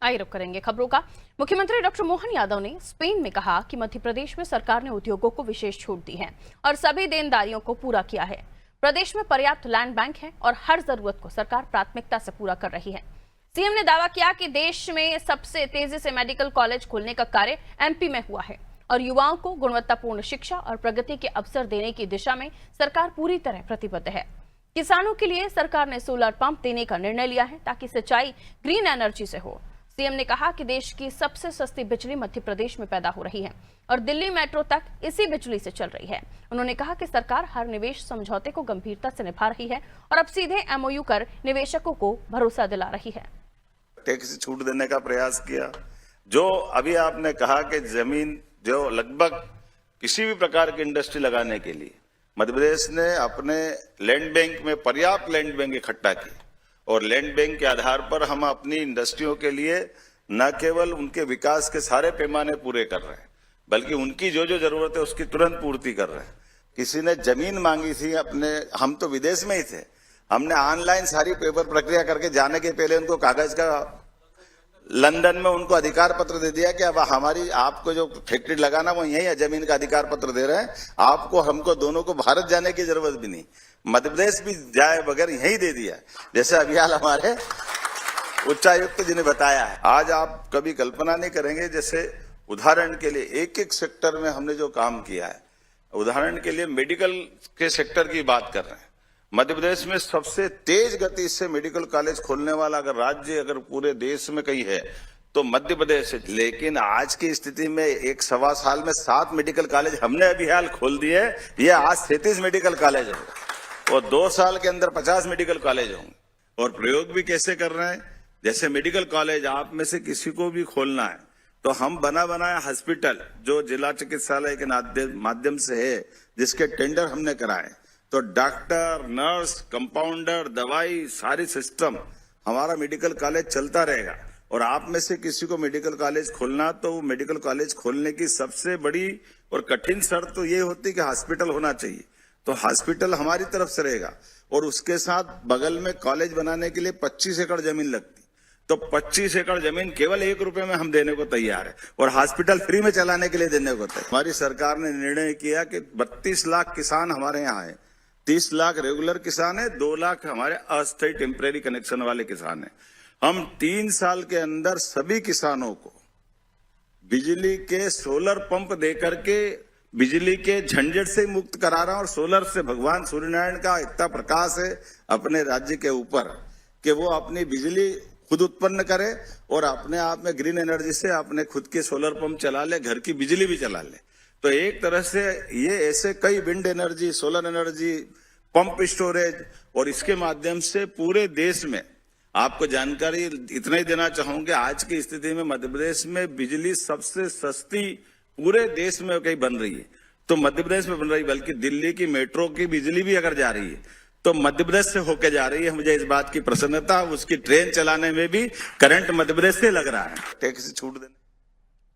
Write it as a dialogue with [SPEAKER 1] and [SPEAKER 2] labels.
[SPEAKER 1] आइए रुक करेंगे खबरों का। मुख्यमंत्री डॉक्टर मोहन यादव ने स्पेन में कहा कि मध्य प्रदेश में सरकार ने उद्योगों को विशेष छूट दी है और सभी देनदारियों को पूरा किया है। प्रदेश में पर्याप्त लैंड बैंक है और हर जरूरत को सरकार प्राथमिकता से पूरा कर रही है। सीएम ने दावा किया कि देश में सबसे तेजी से मेडिकल कॉलेज खोलने का कार्य एमपी में हुआ है और युवाओं को गुणवत्तापूर्ण शिक्षा और प्रगति के अवसर देने की दिशा में सरकार पूरी तरह प्रतिबद्ध है। किसानों के लिए सरकार ने सोलर पंप देने का निर्णय लिया है ताकि सिंचाई ग्रीन एनर्जी से हो। सीएम ने कहा कि देश की सबसे सस्ती बिजली मध्य प्रदेश में पैदा हो रही है और दिल्ली मेट्रो तक इसी बिजली से चल रही है। उन्होंने कहा कि सरकार हर निवेश समझौते को गंभीरता से निभा रही है और अब सीधे एमओयू कर निवेशकों को भरोसा दिला रही है।
[SPEAKER 2] टैक्स छूट देने का प्रयास किया। जो अभी आपने कहा कि जमीन जो लगभग किसी भी प्रकार की इंडस्ट्री लगाने के लिए मध्य प्रदेश ने अपने लैंड बैंक में पर्याप्त लैंड बैंक इकट्ठा की और लैंड बैंक के आधार पर हम अपनी इंडस्ट्रियों के लिए न केवल उनके विकास के सारे पैमाने पूरे कर रहे हैं बल्कि उनकी जो जो जरूरत है उसकी तुरंत पूर्ति कर रहे हैं। किसी ने जमीन मांगी थी अपने, हम तो विदेश में ही थे, हमने ऑनलाइन सारी पेपर प्रक्रिया करके जाने के पहले उनको कागज का लंदन में उनको अधिकार पत्र दे दिया कि अब हमारी आपको जो फैक्ट्री लगाना वो यही है, जमीन का अधिकार पत्र दे रहे हैं आपको, हमको दोनों को भारत जाने की जरूरत भी नहीं, मध्य प्रदेश भी जाए बगैर यही दे दिया। जैसे अभी हाल हमारे उच्चायुक्त जी ने बताया है। आज आप कभी कल्पना नहीं करेंगे, जैसे उदाहरण के लिए एक एक सेक्टर में हमने जो काम किया है, उदाहरण के लिए मेडिकल के सेक्टर की बात कर रहे हैं। मध्य प्रदेश में सबसे तेज गति से मेडिकल कॉलेज खोलने वाला अगर राज्य अगर पूरे देश में कहीं है तो मध्य प्रदेश है। लेकिन आज की स्थिति में एक सवा साल में 7 मेडिकल कॉलेज हमने अभी हाल खोल दिए। ये आज 37 मेडिकल कॉलेज होंगे और 2 साल के अंदर 50 मेडिकल कॉलेज होंगे। और प्रयोग भी कैसे कर रहे हैं, जैसे मेडिकल कॉलेज आप में से किसी को भी खोलना है तो हम बना बनाया हॉस्पिटल जो जिला चिकित्सालय के माध्यम से है, जिसके टेंडर हमने कराए, तो डॉक्टर, नर्स, कंपाउंडर, दवाई, सारी सिस्टम हमारा मेडिकल कॉलेज चलता रहेगा। और आप में से किसी को मेडिकल कॉलेज खोलना तो मेडिकल कॉलेज खोलने की सबसे बड़ी और कठिन शर्त तो ये होती कि हॉस्पिटल होना चाहिए। तो हॉस्पिटल हमारी तरफ से रहेगा और उसके साथ बगल में कॉलेज बनाने के लिए 25 एकड़ जमीन लगती, तो 25 एकड़ जमीन केवल 1 रुपए में हम देने को तैयार है और हॉस्पिटल फ्री में चलाने के लिए देने को तैयार। हमारी सरकार ने निर्णय किया कि 32 लाख किसान हमारे यहाँ है, 30 लाख रेगुलर किसान है, 2 लाख हमारे अस्थायी टेम्परेरी कनेक्शन वाले किसान हैं। हम 3 साल के अंदर सभी किसानों को बिजली के सोलर पंप देकर के बिजली के झंझट से मुक्त करा रहा हूं। और सोलर से भगवान सूर्यनारायण का इतना प्रकाश है अपने राज्य के ऊपर कि वो अपनी बिजली खुद उत्पन्न करे और अपने आप में ग्रीन एनर्जी से अपने खुद के सोलर पंप चला ले, घर की बिजली भी चला ले। तो एक तरह से ये ऐसे कई wind energy, solar energy, pump storage और इसके माध्यम से पूरे देश में आपको जानकारी इतना ही देना चाहूंगा, आज की स्थिति में मध्य प्रदेश में बिजली सबसे सस्ती पूरे देश में कहीं बन रही है तो मध्य प्रदेश में बन रही, बल्कि दिल्ली की मेट्रो की बिजली भी अगर जा रही है तो मध्य प्रदेश से होकर जा रही है। मुझे इस बात की प्रसन्नता, उसकी ट्रेन चलाने में भी करंट मध्य प्रदेश से लग रहा है। टैक्स छूट देने